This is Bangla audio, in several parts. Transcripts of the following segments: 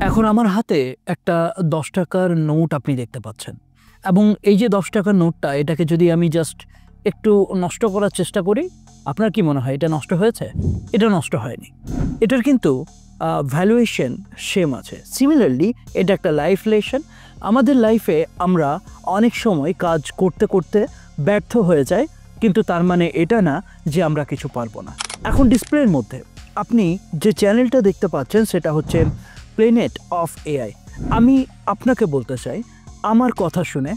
এখন আমার হাতে একটা 10 টাকার নোট আপনি দেখতে পাচ্ছেন এবং এই যে 10 টাকার নোটটা এটাকে যদি আমি জাস্ট একটু নষ্ট করার চেষ্টা করি, আপনার কি মনে হয় এটা নষ্ট হয়েছে? এটা নষ্ট হয়নি। এটার কিন্তু ভ্যালুয়েশন সেম আছে। সিমিলারলি এটা একটা লাইফ লেসন। আমাদের লাইফে আমরা অনেক সময় কাজ করতে করতে ব্যর্থ হয়ে যাই, কিন্তু তার মানে এটা না যে আমরা কিছু পারবো না। এখন ডিসপ্লের মধ্যে আপনি যে চ্যানেলটা দেখতে পাচ্ছেন সেটা হচ্ছে প্ল্যানেট অফ এআই। আমি আপনাকে বলতে চাই, আমার কথা শুনে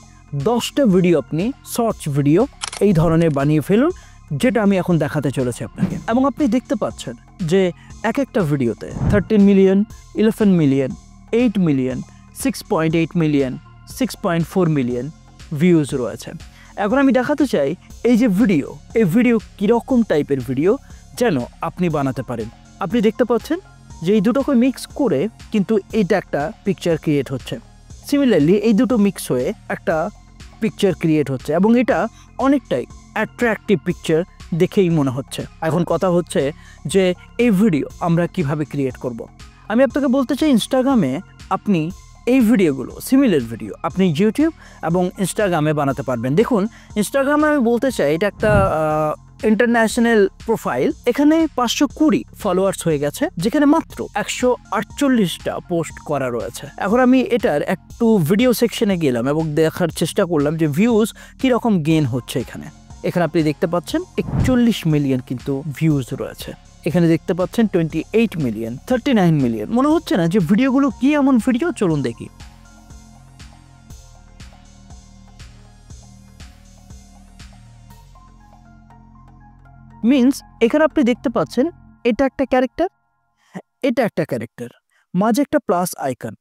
10টা ভিডিও আপনি শর্টস ভিডিও এই ধরনের বানিয়ে ফেলুন, যেটা আমি এখন দেখাতে চলেছি আপনাকে। এবং আপনি দেখতে পাচ্ছেন যে এক একটা ভিডিওতে 13 million, 11 million, 8 million, 6.8 million, 6.4 million views রয়েছে। এখন আমি দেখাতে চাই এই যে ভিডিও, এই ভিডিও কীরকম টাইপের ভিডিও যেন আপনি বানাতে পারেন। আপনি দেখতে পাচ্ছেন যে এই দুটোকে মিক্স করে কিন্তু এইটা একটা পিকচার ক্রিয়েট হচ্ছে। সিমিলারলি এই দুটো মিক্স হয়ে একটা পিকচার ক্রিয়েট হচ্ছে এবং এটা অনেকটাই অ্যাট্রাকটিভ পিকচার দেখেই মনে হচ্ছে। এখন কথা হচ্ছে যে এই ভিডিও আমরা কিভাবে ক্রিয়েট করব। আমি আপনাকে বলতে চাই, ইনস্টাগ্রামে আপনি এই ভিডিওগুলো, সিমিলার ভিডিও আপনি ইউটিউব এবং ইনস্টাগ্রামে বানাতে পারবেন। দেখুন, ইনস্টাগ্রামে আমি বলতে চাই এটা একটা ইন্টারন্যাশনাল প্রোফাইল। এখানে 520 ফলোয়ার্স হয়ে গেছে, যেখানে মাত্র 148টা পোস্ট করা রয়েছে। এখন আমি এটার একটু ভিডিও সেকশনে গেলাম এবং দেখার চেষ্টা করলাম যে ভিউজ কীরকম গেইন হচ্ছে। এখানে আপনি দেখতে পাচ্ছেন 41 মিলিয়ন কিন্তু ভিউজ রয়েছে। এখানে দেখতে পাচ্ছেন 28 মিলিয়ন, 39 মিলিয়ন। মনে হচ্ছে না যে ভিডিওগুলো কি এমন ভিডিও? চলুন দেখি। মিনস এখানে আপনি দেখতে পাচ্ছেন এটা একটা ক্যারেক্টার, এটা একটা ক্যারেক্টার, মাঝে একটা প্লাস আইকন।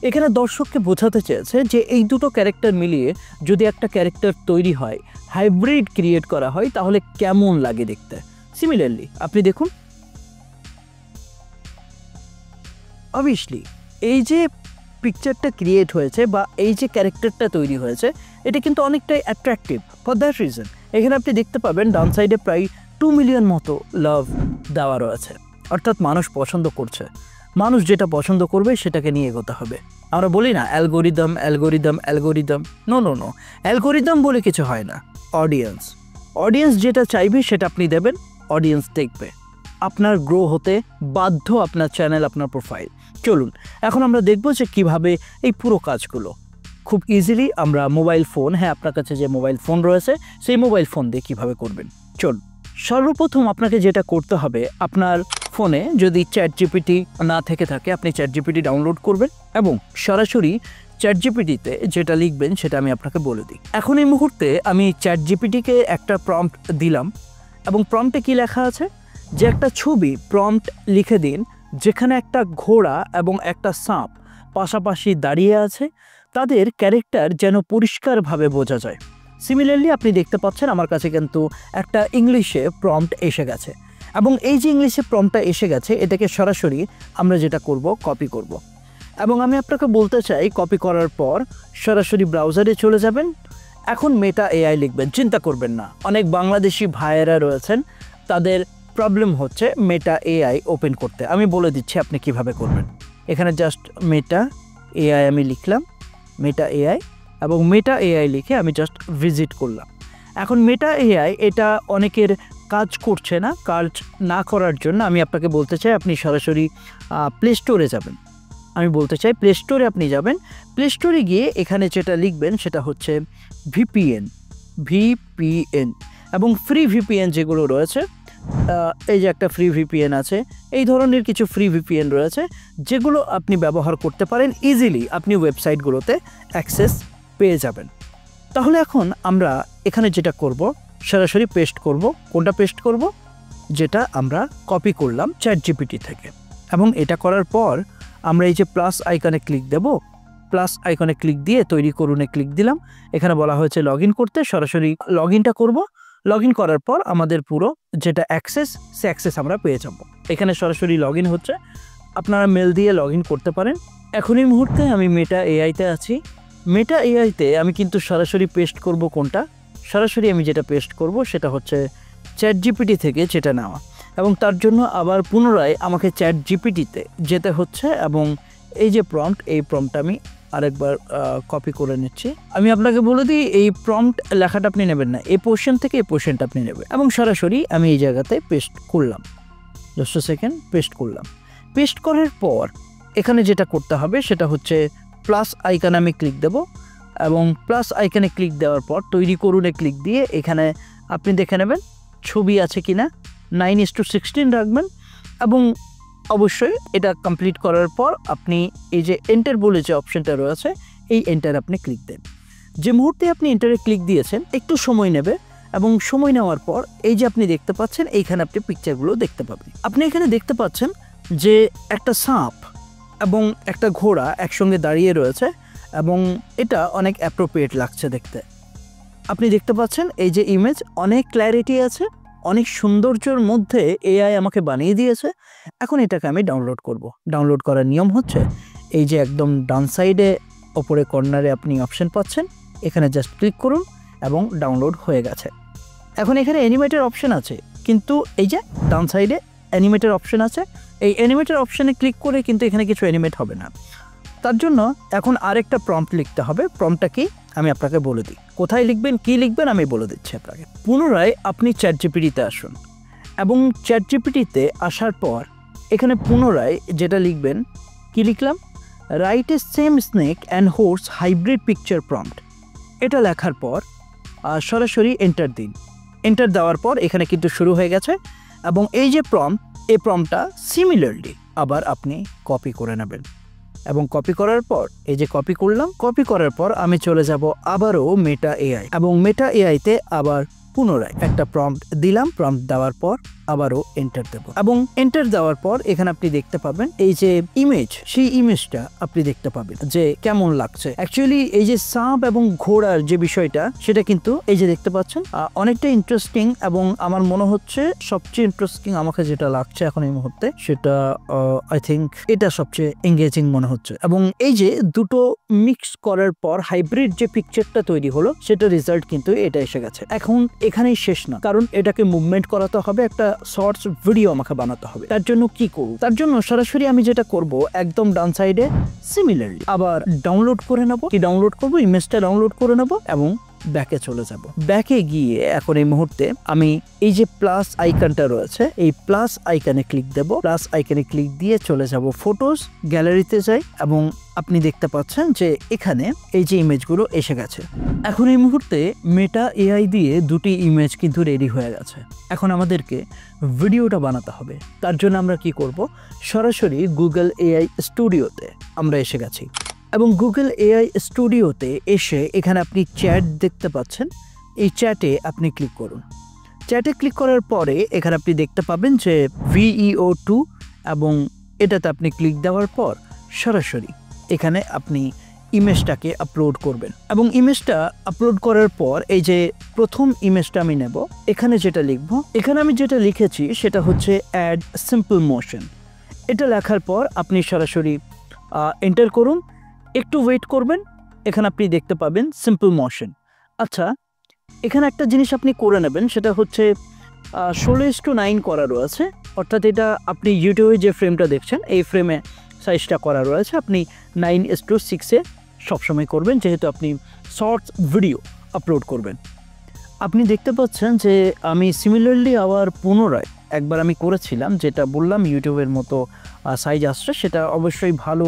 এখানে দর্শককে বোঝাতে চেয়েছে যে এই দুটো ক্যারেক্টার মিলিয়ে যদি একটা ক্যারেক্টার তৈরি হয়, হাইব্রিড ক্রিয়েট করা হয়, তাহলে কেমন লাগে দেখতে। সিমিলারলি আপনি দেখুন, অবভিয়াসলি এই যে পিকচারটা ক্রিয়েট হয়েছে বা এই যে ক্যারেক্টারটা তৈরি হয়েছে, এটা কিন্তু অনেকটাই অ্যাট্রাকটিভ। ফর দ্যাট রিজন এখানে আপনি দেখতে পাবেন ডান সাইডে প্রায় 2 মিলিয়ন মতো লাভ দেওয়া রয়েছে। অর্থাৎ মানুষ পছন্দ করছে, মানুষ যেটা পছন্দ করবে সেটাকে নিয়ে এগোতে হবে। আমরা বলি না algorithm algorithm algorithm, no no no, algorithm বলে কিছু হয় না। অডিয়েন্স যেটা চাইবে সেটা আপনি দেবেন, অডিয়েন্স দেখবে। আপনার গ্রো হতে বাধ্য আপনার চ্যানেল, আপনার প্রোফাইল। চলুন এখন আমরা দেখব যে কিভাবে এই পুরো কাজগুলো খুব ইজিলি আমরা মোবাইল ফোন, হ্যাঁ আপনার কাছে যে মোবাইল ফোন রয়েছে সেই মোবাইল ফোন দিয়ে কীভাবে করবেন। চলুন, সর্বপ্রথম আপনাকে যেটা করতে হবে, আপনার ফোনে যদি চ্যাটজিপিটি না থেকে থাকে আপনি চ্যাটজিপিটি ডাউনলোড করবেন এবং সরাসরি চ্যাটজিপিটিতে যেটা লিখবেন সেটা আমি আপনাকে বলে দিই। এখন এই মুহূর্তে আমি চ্যাটজিপিটিকে একটা প্রম্পট দিলাম এবং প্রম্পটে কি লেখা আছে যে একটা ছবি প্রম্পট লিখে দিন যেখানে একটা ঘোড়া এবং একটা সাপ পাশাপাশি দাঁড়িয়ে আছে, তাদের ক্যারেক্টার যেন পরিষ্কারভাবে বোঝা যায়। সিমিলারলি আপনি দেখতে পাচ্ছেন আমার কাছে কিন্তু একটা ইংলিশে প্রম্পট এসে গেছে এবং এই যে ইংলিশে প্রম্পটটা এসে গেছে এটাকে সরাসরি আমরা যেটা করব, কপি করব। এবং আমি আপনাকে বলতে চাই, কপি করার পর সরাসরি ব্রাউজারে চলে যাবেন। এখন মেটা এআই লিখবেন, চিন্তা করবেন না। অনেক বাংলাদেশি ভাইয়েরা রয়েছেন, তাদের প্রবলেম হচ্ছে মেটা এআই ওপেন করতে। আমি বলে দিচ্ছি আপনি কিভাবে করবেন। এখানে জাস্ট মেটা এআই আমি লিখলাম, মেটা এআই, এবং মেটা এআই লিখে আমি জাস্ট ভিজিট করলাম। এখন মেটা এআই এটা অনেকের কাজ করছে না। কাজ না করার জন্য আমি আপনাকে বলতে চাই আপনি সরাসরি প্লে স্টোরে যাবেন। আমি বলতে চাই প্লে স্টোরে আপনি যাবেন। প্লে স্টোরে গিয়ে এখানে যেটা লিখবেন সেটা হচ্ছে ভিপিএন এবং ফ্রি ভিপিএন যেগুলো রয়েছে, এই যে একটা ফ্রি ভিপিএন আছে, এই ধরনের কিছু ফ্রি ভিপিএন রয়েছে যেগুলো আপনি ব্যবহার করতে পারেন। ইজিলি আপনি ওয়েবসাইটগুলোতে অ্যাক্সেস পেয়ে যাবেন। তাহলে এখন আমরা এখানে যেটা করব, সরাসরি পেস্ট করব। কোনটা পেস্ট করব? যেটা আমরা কপি করলাম চ্যাটজিপিটি থেকে। এবং এটা করার পর আমরা এই যে প্লাস আইকনে ক্লিক দেব, প্লাস আইকনে ক্লিক দিয়ে তৈরি করুনে ক্লিক দিলাম। এখানে বলা হয়েছে লগ ইন করতে, সরাসরি লগ ইনটা করবো। লগ ইন করার পর আমাদের পুরো যেটা অ্যাক্সেস, সে অ্যাক্সেস আমরা পেয়ে যাব। এখানে সরাসরি লগ ইন হচ্ছে, আপনারা মেল দিয়ে লগ ইন করতে পারেন। এখন এই মুহূর্তে আমি মেটা এআইতে আছি। মেটা এআইতে আমি কিন্তু সরাসরি পেস্ট করব। কোনটা? সরাসরি আমি যেটা পেস্ট করব সেটা হচ্ছে চ্যাটজিপিটি থেকে যেটা নেওয়া, এবং তার জন্য আবার পুনরায় আমাকে চ্যাটজিপিটিতে যেতে হচ্ছে এবং এই যে প্রম্পট, এই প্রম্পট আমি আরেকবার কপি করে নিচ্ছি। আমি আপনাকে বলে দিই, এই প্রম্পট লেখাটা আপনি নেবেন না, এই পোর্শন থেকে এই পোর্শনটা আপনি নেবেন এবং সরাসরি আমি এই জায়গাতে পেস্ট করলাম। জাস্ট আ সেকেন্ড, পেস্ট করলাম। পেস্ট করার পর এখানে যেটা করতে হবে সেটা হচ্ছে প্লাস আইকনে আমি ক্লিক দেব এবং প্লাস আইকনে ক্লিক দেওয়ার পর তৈরি করুনে ক্লিক দিয়ে এখানে আপনি দেখে নেবেন ছবি আছে কিনা, 9:16 রাখবেন এবং অবশ্যই এটা কমপ্লিট করার পর আপনি এই যে এন্টার বলে যে অপশনটা রয়েছে এই এন্টার আপনি ক্লিক দেন। যে মুহূর্তে আপনি এন্টারে ক্লিক দিয়েছেন একটু সময় নেবে এবং সময় নেওয়ার পর এই যে আপনি দেখতে পাচ্ছেন এইখানে আপনি পিকচারগুলো দেখতে পাবেন। আপনি এখানে দেখতে পাচ্ছেন যে একটা সাপ এবং একটা ঘোড়া একসঙ্গে দাঁড়িয়ে রয়েছে এবং এটা অনেক অ্যাপ্রোপ্রিয়েট লাগছে দেখতে। আপনি দেখতে পাচ্ছেন এই যে ইমেজ অনেক ক্ল্যারিটি আছে, অনেক সৌন্দর্যের মধ্যে এআই আমাকে বানিয়ে দিয়েছে। এখন এটাকে আমি ডাউনলোড করব। ডাউনলোড করার নিয়ম হচ্ছে এই যে একদম ডান সাইডে ওপরে কর্নারে আপনি অপশন পাচ্ছেন, এখানে জাস্ট ক্লিক করুন এবং ডাউনলোড হয়ে গেছে। এখন এখানে অ্যানিমেটের অপশন আছে, কিন্তু এই যে ডান সাইডে অ্যানিমেটের অপশন আছে, এই অ্যানিমেটের অপশানে ক্লিক করে কিন্তু এখানে কিছু অ্যানিমেট হবে না। তার জন্য এখন আরেকটা প্রম্পট লিখতে হবে। প্রম্পটটা কি আমি আপনাকে বলে দিই, কোথায় লিখবেন কি লিখবেন আমি বলে দিচ্ছি আপনাকে। পুনরায় আপনি চ্যাটজিপিটিতে আসুন এবং চ্যাটজিপিটিতে আসার পর এখানে পুনরায় যেটা লিখবেন, কি লিখলাম, write a same snake and হোর্স hybrid picture prompt. এটা লেখার পর সরাসরি এন্টার দিন। এন্টার দেওয়ার পর এখানে কিন্তু শুরু হয়ে গেছে এবং এই যে প্রম্পট, এই প্রম্পটটা সিমিলারলি আবার আপনি কপি করে নেবেন এবং কপি করার পর এই যে কপি করলাম, কপি করার পর আমি চলে যাব আবারও মেটা এআই এবং মেটা এআইতে আবার পুনরায় একটা প্রম্পট দিলাম। প্রম্পট দেওয়ার পর আবারও এন্টার দেব এবং এন্টার দেওয়ার পর এখানে আপনি দেখতে পাবেন এই যে ইমেজ, সেই ইমেজটা আপনি দেখতে পাবেন যে কেমন লাগছে। অ্যাকচুয়ালি এই যে সাপ এবং ঘোড়ার যে বিষয়টা সেটা কিন্তু এই যে দেখতে পাচ্ছেন অনেকটা ইন্টারেস্টিং এবং আমার মনে হচ্ছে সবচেয়ে ইন্টারেস্টিং আমাকে যেটা লাগছে এখন এই মুহূর্তে সেটা আই থিঙ্ক এটা সবচেয়ে এঙ্গেজিং মনে হচ্ছে। এবং এই যে দুটো মিক্স করার পর হাইব্রিড যে পিকচারটা তৈরি হলো সেটা রেজাল্ট কিন্তু এটা এসে গেছে। এখন এখানেই শেষ না, কারণ এটাকে মুভমেন্ট করাতে হবে, একটা শর্টস ভিডিও আমাকে বানাতে হবে। তার জন্য কি করব, তার জন্য সরাসরি আমি যেটা করব একদম ডান সাইডে সিমিলারলি আবার ডাউনলোড করে নেব। কি ডাউনলোড করব, ইমেজটা ডাউনলোড করে নেব এবং ব্যাকে চলে যাব। ব্যাকে গিয়ে এখন এই মুহূর্তে আমি এই যে প্লাস আইকনটা রয়েছে এই প্লাস আইকনে ক্লিক দেব। প্লাস আইকনে ক্লিক দিয়ে চলে যাব ফটোস, গ্যালারিতে যাই এবং আপনি দেখতে পাচ্ছেন যে এখানে এই যে ইমেজগুলো এসে গেছে। এখন এই মুহূর্তে মেটা এআই দিয়ে দুটি ইমেজ কিন্তু রেডি হয়ে গেছে। এখন আমাদেরকে ভিডিওটা বানাতে হবে। তার জন্য আমরা কি করব, সরাসরি গুগল এআই স্টুডিওতে আমরা এসে গেছি এবং গুগল এআই স্টুডিওতে এসে এখানে আপনি চ্যাট দেখতে পাচ্ছেন, এই চ্যাটে আপনি ক্লিক করুন। চ্যাটে ক্লিক করার পরে এখানে আপনি দেখতে পাবেন যে VEO2 এবং এটাতে আপনি ক্লিক দেওয়ার পর সরাসরি এখানে আপনি ইমেজটাকে আপলোড করবেন এবং ইমেজটা আপলোড করার পর এই যে প্রথম ইমেজটা আমি নেব, এখানে যেটা লিখব, এখানে আমি যেটা লিখেছি সেটা হচ্ছে অ্যাড সিম্পল মোশন। এটা লেখার পর আপনি সরাসরি এন্টার করুন, একটু ওয়েট করবেন, এখানে আপনি দেখতে পাবেন সিম্পল মোশন। আচ্ছা, এখানে একটা জিনিস আপনি করে নেবেন, সেটা হচ্ছে 16:9 করা রয়েছে, অর্থাৎ এটা আপনি ইউটিউবে যে ফ্রেমটা দেখছেন এই ফ্রেমে সাইজটা করা রয়েছে, আপনি 9:6-এ সবসময় করবেন, যেহেতু আপনি শর্টস ভিডিও আপলোড করবেন। আপনি দেখতে পাচ্ছেন যে আমি সিমিলারলি আবার পুনরায় একবার আমি করেছিলাম, যেটা বললাম ইউটিউবের মতো সাইজ আসছে, সেটা অবশ্যই ভালো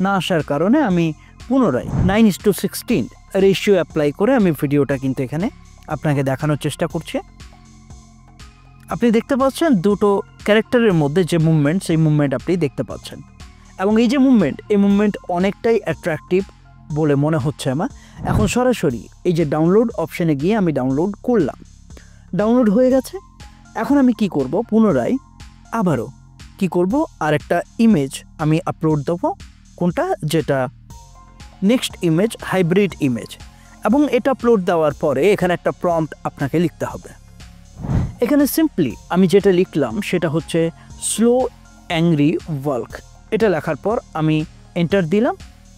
না আসার কারণে আমি পুনরায় 9:16 রেশিও অ্যাপ্লাই করে আমি ভিডিওটা কিন্তু এখানে আপনাকে দেখানোর চেষ্টা করছি। আপনি দেখতে পাচ্ছেন দুটো ক্যারেক্টারের মধ্যে যে মুভমেন্ট, সেই মুভমেন্ট আপনি দেখতে পাচ্ছেন এবং এই যে মুভমেন্ট, এই মুভমেন্ট অনেকটাই অ্যাট্রাকটিভ বলে মনে হচ্ছে আমার। এখন সরাসরি এই যে ডাউনলোড অপশানে গিয়ে আমি ডাউনলোড করলাম, ডাউনলোড হয়ে গেছে। এখন আমি কি করব, পুনরায় আবারও কি করব, আরেকটা ইমেজ আমি আপলোড দেবো, কোনটা, যেটা নেক্সট ইমেজ, হাইব্রিড ইমেজ, এবং এটা আপলোড দেওয়ার পরে এখানে একটা প্রম্পট আপনাকে লিখতে হবে। এখানে সিম্পলি আমি যেটা লিখলাম সেটা হচ্ছে স্লো অ্যাংরি ওয়াল্ক। এটা লেখার পর আমি এন্টার দিলাম।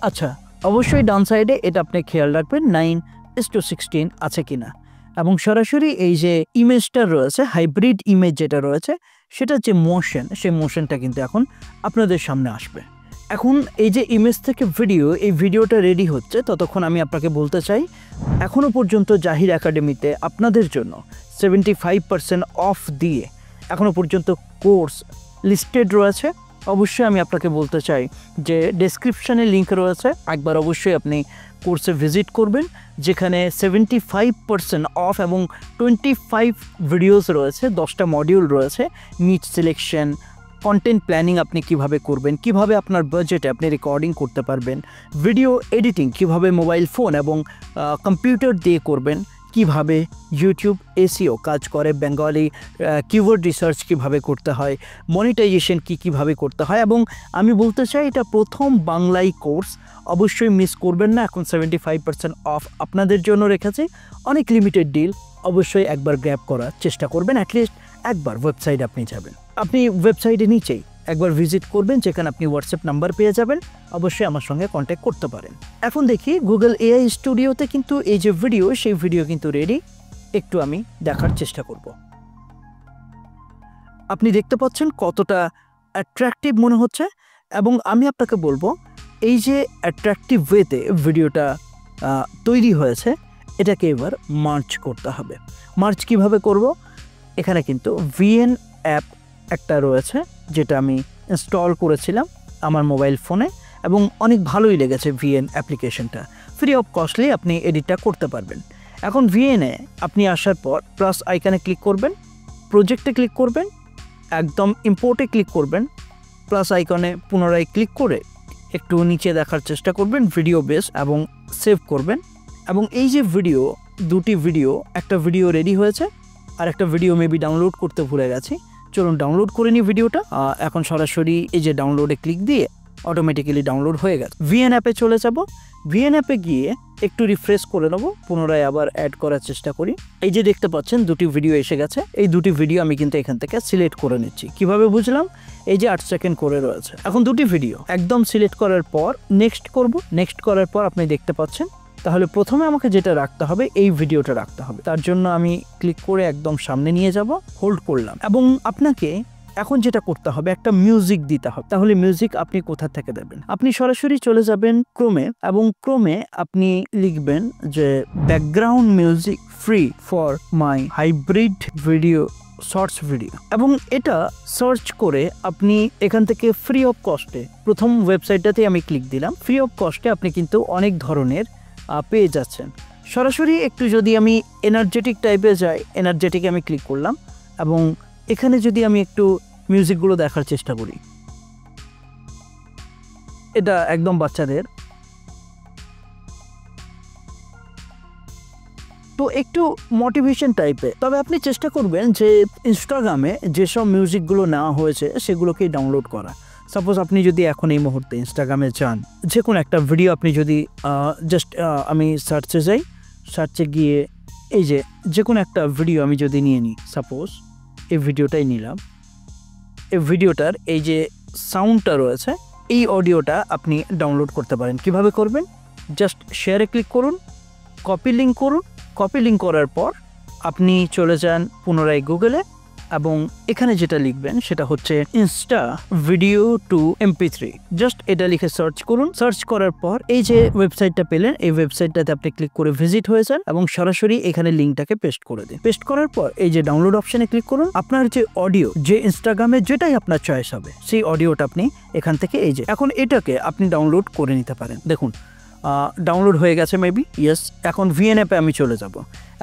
আচ্ছা, অবশ্যই ডান সাইডে এটা আপনি খেয়াল রাখবেন 9:16 আছে কিনা এবং সরাসরি এই যে ইমেজটা রয়েছে, হাইব্রিড ইমেজ যেটা রয়েছে, সেটা যে মোশন, সেই মোশনটা কিন্তু এখন আপনাদের সামনে আসবে। এখন এই যে ইমেজ থেকে ভিডিও, এই ভিডিওটা রেডি হচ্ছে, ততক্ষণ আমি আপনাকে বলতে চাই এখনও পর্যন্ত জাহির একাডেমিতে আপনাদের জন্য 75% অফ দিয়ে এখনও পর্যন্ত কোর্স লিস্টেড রয়েছে। অবশ্যই আমি আপনাকে বলতে চাই যে ডেসক্রিপশানে লিঙ্ক রয়েছে, একবার অবশ্যই আপনি কোর্সে ভিজিট করবেন, যেখানে 75% অফ এবং 25 ভিডিওস রয়েছে, 10টা মডিউল রয়েছে। নিট সিলেকশন, কন্টেন্ট প্ল্যানিং আপনি কিভাবে করবেন, কিভাবে আপনার বাজেটে আপনি রেকর্ডিং করতে পারবেন, ভিডিও এডিটিং কিভাবে মোবাইল ফোন এবং কম্পিউটার দিয়ে করবেন, কিভাবে ইউটিউব এসইও কাজ করে, বেঙ্গলি কিওয়ার্ড রিসার্চ কিভাবে করতে হয়, মনিটাইজেশন কিভাবে করতে হয়। এবং আমি বলতে চাই এটা প্রথম বাংলায় কোর্স, অবশ্যই মিস করবেন না। এখন 75% অফ আপনাদের জন্য রেখেছে, অনেক লিমিটেড ডিল, অবশ্যই একবার গ্র্যাব করার চেষ্টা করবেন। অ্যাটলিস্ট একবার ওয়েবসাইট আপনি যাবেন, আপনি ওয়েবসাইটে নিচেই একবার ভিজিট করবেন, যেখানে আপনি হোয়াটসঅ্যাপ নাম্বার পেয়ে যাবেন, অবশ্যই আমার সঙ্গে কন্ট্যাক্ট করতে পারেন। এখন দেখি গুগল এআই স্টুডিওতে কিন্তু এই যে ভিডিও, সেই ভিডিও কিন্তু রেডি, একটু আমি দেখার চেষ্টা করব। আপনি দেখতে পাচ্ছেন কতটা অ্যাট্রাকটিভ মনে হচ্ছে, এবং আমি আপনাকে বলবো এই যে অ্যাট্রাকটিভ ওয়েতে ভিডিওটা তৈরি হয়েছে, এটাকে এবার মার্চ করতে হবে। মার্চ কিভাবে করব? এখানে কিন্তু ভিএন অ্যাপ একটা রয়েছে, যেটা আমি ইনস্টল করেছিলাম আমার মোবাইল ফোনে, এবং অনেক ভালোই লেগেছে ভিএন অ্যাপ্লিকেশনটা। ফ্রি অফ কস্টলি আপনি এডিটটা করতে পারবেন। এখন ভিএনে আপনি আসার পর প্লাস আইকনে ক্লিক করবেন, প্রজেক্টে ক্লিক করবেন, একদম ইম্পোর্টে ক্লিক করবেন, প্লাস আইকনে পুনরায় ক্লিক করে একটু নিচে দেখার চেষ্টা করবেন ভিডিও বেস, এবং সেভ করবেন। এবং এই যে ভিডিও, দুটি ভিডিও, একটা ভিডিও রেডি হয়েছে আর একটা ভিডিও মেবি ডাউনলোড করতে ভুলে গেছি। চলুন ডাউনলোড করে নিই ভিডিওটা। এখন সরাসরি এই যে ডাউনলোডে ক্লিক দিয়ে অটোমেটিক্যালি ডাউনলোড হয়ে গেছে। ভিএন অ্যাপে চলে যাব, ভিএন অ্যাপে গিয়ে একটু রিফ্রেশ করে নেব, পুনরায় আবার অ্যাড করার চেষ্টা করি। এই যে দেখতে পাচ্ছেন দুটি ভিডিও এসে গেছে, এই দুটি ভিডিও আমি কিন্তু এখান থেকে সিলেক্ট করে নিচ্ছি। কিভাবে বুঝলাম? এই যে 8 সেকেন্ড করে রয়েছে। এখন দুটি ভিডিও একদম সিলেক্ট করার পর নেক্সট করব। নেক্সট করার পর আপনি দেখতে পাচ্ছেন, তাহলে প্রথমে আমাকে যেটা রাখতে হবে, এই ভিডিওটা রাখতে হবে। তার জন্য আমি ক্লিক করে একদম সামনে নিয়ে যাব, হোল্ড করলাম, এবং আপনাকে এখন যেটা করতে হবে, একটা মিউজিক দিতে হবে। তাহলে মিউজিক আপনি কোথা থেকে দেবেন? আপনি সরাসরি চলে যাবেন ক্রোমে, এবং ক্রোমে আপনি লিখবেন যে background music free for my hybrid video shorts video, এবং এটা সার্চ করে আপনি এখান থেকে ফ্রি অফ কস্টে, প্রথম ওয়েবসাইটটাতে আমি ক্লিক দিলাম, ফ্রি অফ কস্টে আপনি কিন্তু অনেক ধরনের পেয়ে যাচ্ছেন। সরাসরি একটু যদি আমি এনার্জেটিক টাইপে যাই, এনার্জেটিকে আমি ক্লিক করলাম, এবং এখানে যদি আমি একটু মিউজিকগুলো দেখার চেষ্টা করি, এটা একদম বাচ্চাদের, তো একটু মোটিভেশন টাইপে। তবে আপনি চেষ্টা করবেন যে ইনস্টাগ্রামে যেসব মিউজিকগুলো নেওয়া হয়েছে সেগুলোকেই ডাউনলোড করা। সাপোজ আপনি যদি এখন এই মুহূর্তে ইনস্টাগ্রামে যান, যে কোনো একটা ভিডিও আপনি যদি জাস্ট আমি সার্চে যাই, সার্চে গিয়ে এই যে কোনো একটা ভিডিও আমি যদি নিয়ে নিই, সাপোজ এই ভিডিওটাই নিলাম, এই ভিডিওটার এই যে সাউন্ডটা রয়েছে, এই অডিওটা আপনি ডাউনলোড করতে পারেন। কিভাবে করবেন? জাস্ট শেয়ারে ক্লিক করুন, কপি লিঙ্ক করুন, কপি লিঙ্ক করার পর আপনি চলে যান পুনরায় গুগলে, এবং এখানে যেটা লিখবেন সেটা হচ্ছে Insta video two MP3, just এটা লিখে সার্চ করুন। সার্চ করার পর এই যে ওয়েবসাইটটা পেলেন, এই ওয়েবসাইটটাতে আপনি ক্লিক করে ভিজিট হয়ে যান, এবং সরাসরি এখানে লিঙ্কটাকে পেস্ট করে দিন। পেস্ট করার পর এই যে ডাউনলোড অপশনে ক্লিক করুন। আপনার যে অডিও, যে ইনস্টাগ্রামে যেটাই আপনার চয়েস হবে, সেই অডিওটা আপনি এখান থেকে এই যে এখন এটাকে আপনি ডাউনলোড করে নিতে পারেন। দেখুন ডাউনলোড হয়ে গেছে মেবি, ইয়েস। এখন ভিএন অ্যাপে আমি চলে যাব,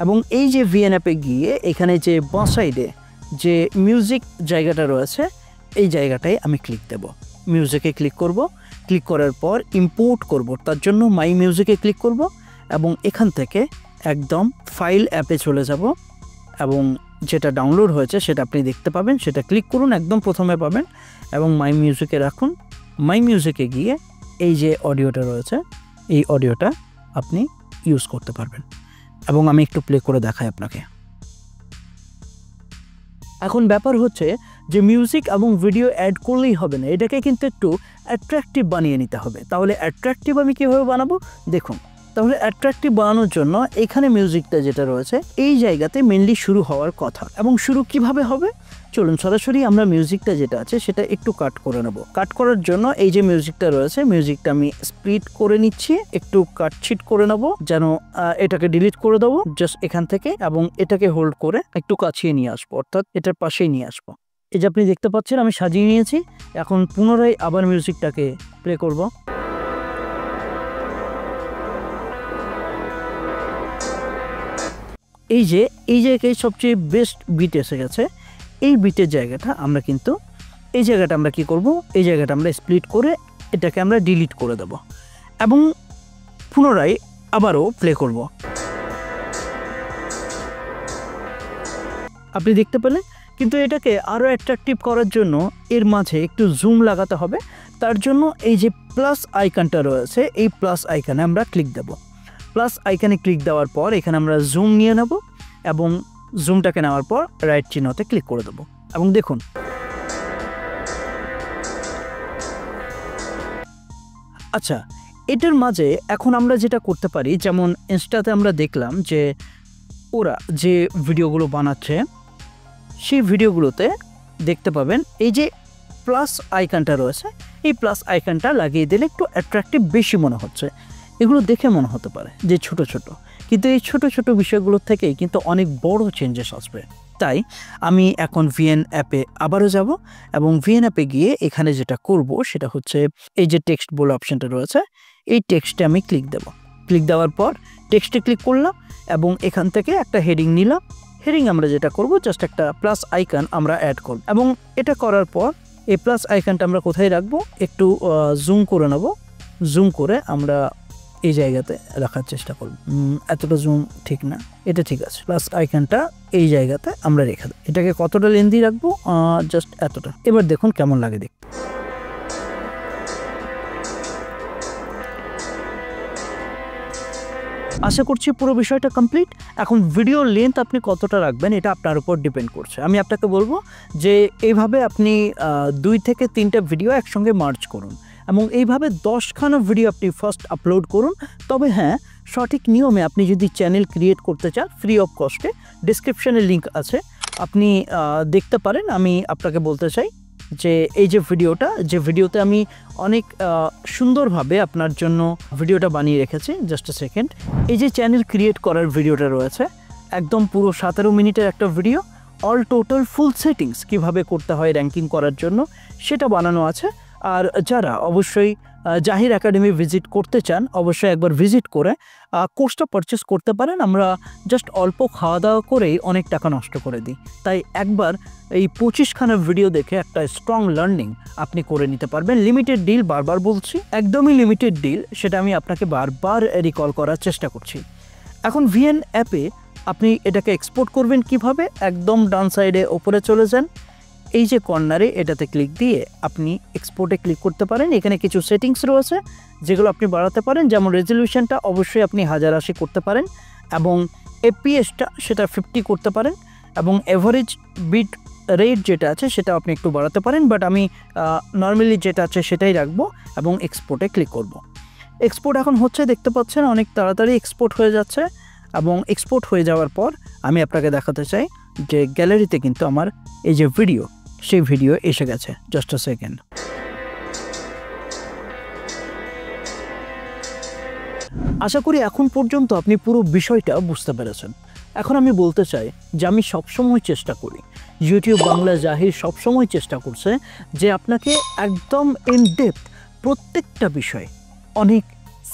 এবং এই যে ভিএন অ্যাপে গিয়ে এখানে যে বাঁ সাইডে যে মিউজিক জায়গাটা রয়েছে, এই জায়গাটায় আমি ক্লিক দেব। মিউজিকে ক্লিক করব, ক্লিক করার পর ইম্পোর্ট করব, তার জন্য মাই মিউজিকে ক্লিক করব, এবং এখান থেকে একদম ফাইল অ্যাপে চলে যাব, এবং যেটা ডাউনলোড হয়েছে সেটা আপনি দেখতে পাবেন, সেটা ক্লিক করুন, একদম প্রথমে পাবেন, এবং মাই মিউজিকে রাখুন। মাই মিউজিকে গিয়ে এই যে অডিওটা রয়েছে, এই অডিওটা আপনি ইউজ করতে পারবেন, এবং আমি একটু প্লে করে দেখাই আপনাকে। এখন ব্যাপার হচ্ছে যে মিউজিক এবং ভিডিও অ্যাড করলেই হবে না, এটাকে কিন্তু একটু অ্যাট্রাকটিভ বানিয়ে নিতে হবে। তাহলে অ্যাট্রাকটিভ আমি কীভাবে বানাবো দেখুন। তাহলে অ্যাট্রাকটিভ বানানোর জন্য এখানে মিউজিকটা যেটা রয়েছে, এই জায়গাতে মেনলি শুরু হওয়ার কথা। এবং শুরু কিভাবে হবে? চলুন সরাসরি আমরা মিউজিকটা যেটা আছে সেটা একটু কাট করে নেব। কাট করার জন্য এই যে মিউজিকটা রয়েছে, মিউজিকটা আমি স্প্লিট করে নিচ্ছি, একটু কাটছিট করে নেব, যেন এটাকে ডিলিট করে দেবো জাস্ট এখান থেকে, এবং এটাকে হোল্ড করে একটু কাছিয়ে নিয়ে আসবো, অর্থাৎ এটার পাশেই নিয়ে আসবো। এই যে আপনি দেখতে পাচ্ছেন আমি সাজিয়ে নিয়েছি। এখন পুনরায় আবার মিউজিকটাকে প্লে করব। এই যে সবচেয়ে বেস্ট বিট এসে গেছে। এই বিটের জায়গাটা আমরা কিন্তু এই জায়গাটা আমরা কি করব, এই জায়গাটা আমরা স্প্লিট করে এটাকে আমরা ডিলিট করে দেব এবং পুনরায় আবারও প্লে করব। আপনি দেখতে পেলেন, কিন্তু এটাকে আরও অ্যাট্রাকটিভ করার জন্য এর মাঝে একটু জুম লাগাতে হবে। তার জন্য এই যে প্লাস আইকনটা রয়েছে, এই প্লাস আইকনে আমরা ক্লিক দেব। প্লাস আইকনে ক্লিক দেওয়ার পর এখানে আমরা জুম নিয়ে নেব এবং জুমটাকে নেওয়ার পর রাইট চিহ্নতে ক্লিক করে দেব এবং দেখুন আচ্ছা, এটার মাঝে এখন আমরা যেটা করতে পারি, যেমন ইনস্টাতে আমরা দেখলাম যে ওরা যে ভিডিওগুলো বানাচ্ছে সেই ভিডিওগুলোতে দেখতে পাবেন এই যে প্লাস আইকনটা রয়েছে, এই প্লাস আইকনটা লাগিয়ে দিলে একটু অ্যাট্রাকটিভ বেশি মনে হচ্ছে। এগুলো দেখে মনে হতে পারে যে ছোট ছোট, কিন্তু এই ছোট ছোট বিষয়গুলোর থেকেই কিন্তু অনেক বড় চেঞ্জেস আসবে। তাই আমি এখন ভিএন অ্যাপে আবারও যাব এবং ভিএন অ্যাপে গিয়ে এখানে যেটা করব সেটা হচ্ছে এই যে টেক্সট বলে অপশানটা রয়েছে, এই টেক্সটে আমি ক্লিক দেব। ক্লিক দেওয়ার পর টেক্সটে ক্লিক করলাম এবং এখান থেকে একটা হেডিং নিলাম। হেডিং আমরা যেটা করব, জাস্ট একটা প্লাস আইকন আমরা অ্যাড করব এবং এটা করার পর এই প্লাস আইকনটা আমরা কোথায় রাখবো, একটু জুম করে নেব। জুম করে আমরা এই জায়গাতে রাখার চেষ্টা করব। এতটা জুম ঠিক না, এটা ঠিক আছে। প্লাস আইকনটা এই জায়গাতে আমরা রেখে দেব। এটাকে কতটা লেন্দি রাখবো, জাস্ট এতটা। এবার দেখুন কেমন লাগে দেখতে। আশা করছি পুরো বিষয়টা কমপ্লিট। এখন ভিডিও লেন্থ আপনি কতটা রাখবেন এটা আপনার উপর ডিপেন্ড করছে। আমি আপনাকে বলবো যে এইভাবে আপনি 2 থেকে 3টা ভিডিও একসঙ্গে মার্জ করুন এবং এইভাবে 10খানা ভিডিও আপনি ফার্স্ট আপলোড করুন। তবে হ্যাঁ, সঠিক নিয়মে আপনি যদি চ্যানেল ক্রিয়েট করতে চান, ফ্রি অফ কস্টে ডিসক্রিপশানে লিঙ্ক আছে, আপনি দেখতে পারেন। আমি আপনাকে বলতে চাই যে এই যে ভিডিওতে আমি অনেক সুন্দরভাবে আপনার জন্য ভিডিওটা বানিয়ে রেখেছি। জাস্ট আ সেকেন্ড। এই যে চ্যানেল ক্রিয়েট করার ভিডিওটা রয়েছে, একদম পুরো 17 মিনিটের একটা video, all total full settings কিভাবে করতে হয় র্যাঙ্কিং করার জন্য সেটা বানানো আছে। আর যারা অবশ্যই জাহির একাডেমি ভিজিট করতে চান, অবশ্যই একবার ভিজিট করে কোর্সটা পারচেস করতে পারেন। আমরা জাস্ট অল্প খাওয়া দাওয়া করেই অনেক টাকা নষ্ট করে দিই। তাই একবার এই 25খানা ভিডিও দেখে একটা স্ট্রং লার্নিং আপনি করে নিতে পারবেন। লিমিটেড ডিল, বারবার বলছি, একদমই লিমিটেড ডিল, সেটা আমি আপনাকে বারবার রিকল করার চেষ্টা করছি। এখন ভিএন অ্যাপে আপনি এটাকে এক্সপোর্ট করবেন কিভাবে, একদম ডান সাইডে ওপরে চলে যান, এই যে কর্নারে এটাতে ক্লিক দিয়ে আপনি এক্সপোর্টে ক্লিক করতে পারেন। এখানে কিছু সেটিংস রয়েছে যেগুলো আপনি বাড়াতে পারেন, যেমন রেজলিউশনটা অবশ্যই আপনি 1080 করতে পারেন এবং এফপিএসটা সেটা 50 করতে পারেন এবং এভারেজ বিট রেট যেটা আছে সেটা আপনি একটু বাড়াতে পারেন, বাট আমি নর্মালি যেটা আছে সেটাই রাখবো এবং এক্সপোর্টে ক্লিক করব। এক্সপোর্ট এখন হচ্ছে, দেখতে পাচ্ছেন অনেক তাড়াতাড়ি এক্সপোর্ট হয়ে যাচ্ছে এবং এক্সপোর্ট হয়ে যাওয়ার পর আমি আপনাকে দেখাতে চাই যে গ্যালারিতে কিন্তু আমার এই যে ভিডিও, সেই ভিডিও এসে গেছে। জাস্ট আ সেকেন্ড। আশা করি এখন পর্যন্ত আপনি পুরো বিষয়টা বুঝতে পেরেছেন। এখন আমি বলতে চাই যে আমি সবসময় চেষ্টা করি, ইউটিউব বাংলা জাহির সবসময় চেষ্টা করছে যে আপনাকে একদম ইন ডেপথ প্রত্যেকটা বিষয় অনেক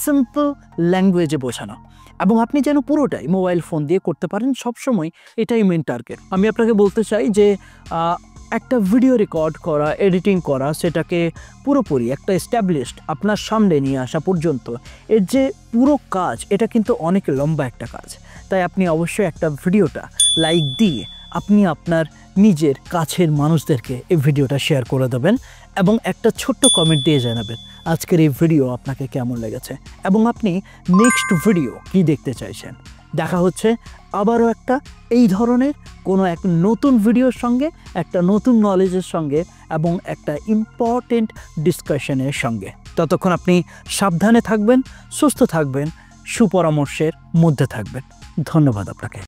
সিম্পল ল্যাঙ্গুয়েজে বোঝানো এবং আপনি যেন পুরোটাই মোবাইল ফোন দিয়ে করতে পারেন। সবসময় এটাই মেন টার্গেট। আমি আপনাকে বলতে চাই যে একটা ভিডিও রেকর্ড করা, এডিটিং করা, সেটাকে পুরোপুরি একটা এস্টাবলিশড আপনার সামনে নিয়ে আসা পর্যন্ত এর যে পুরো কাজ, এটা কিন্তু অনেক লম্বা একটা কাজ। তাই আপনি অবশ্যই একটা ভিডিওটা লাইক দিয়ে আপনি আপনার নিজের কাছের মানুষদেরকে এই ভিডিওটা শেয়ার করে দেবেন এবং একটা ছোট্ট কমেন্ট দিয়ে জানাবেন আজকের এই ভিডিও আপনাকে কেমন লেগেছে এবং আপনি নেক্সট ভিডিও কি দেখতে চাইছেন। দেখা হচ্ছে আবারও একটা এই ধরনের কোনো এক নতুন ভিডিওর সঙ্গে, একটা নতুন নলেজের সঙ্গে এবং একটা ইম্পর্টেন্ট ডিসকাশনের সঙ্গে। ততক্ষণ আপনি সাবধানে থাকবেন, সুস্থ থাকবেন, সুপরামর্শের মধ্যে থাকবেন। ধন্যবাদ আপনাকে।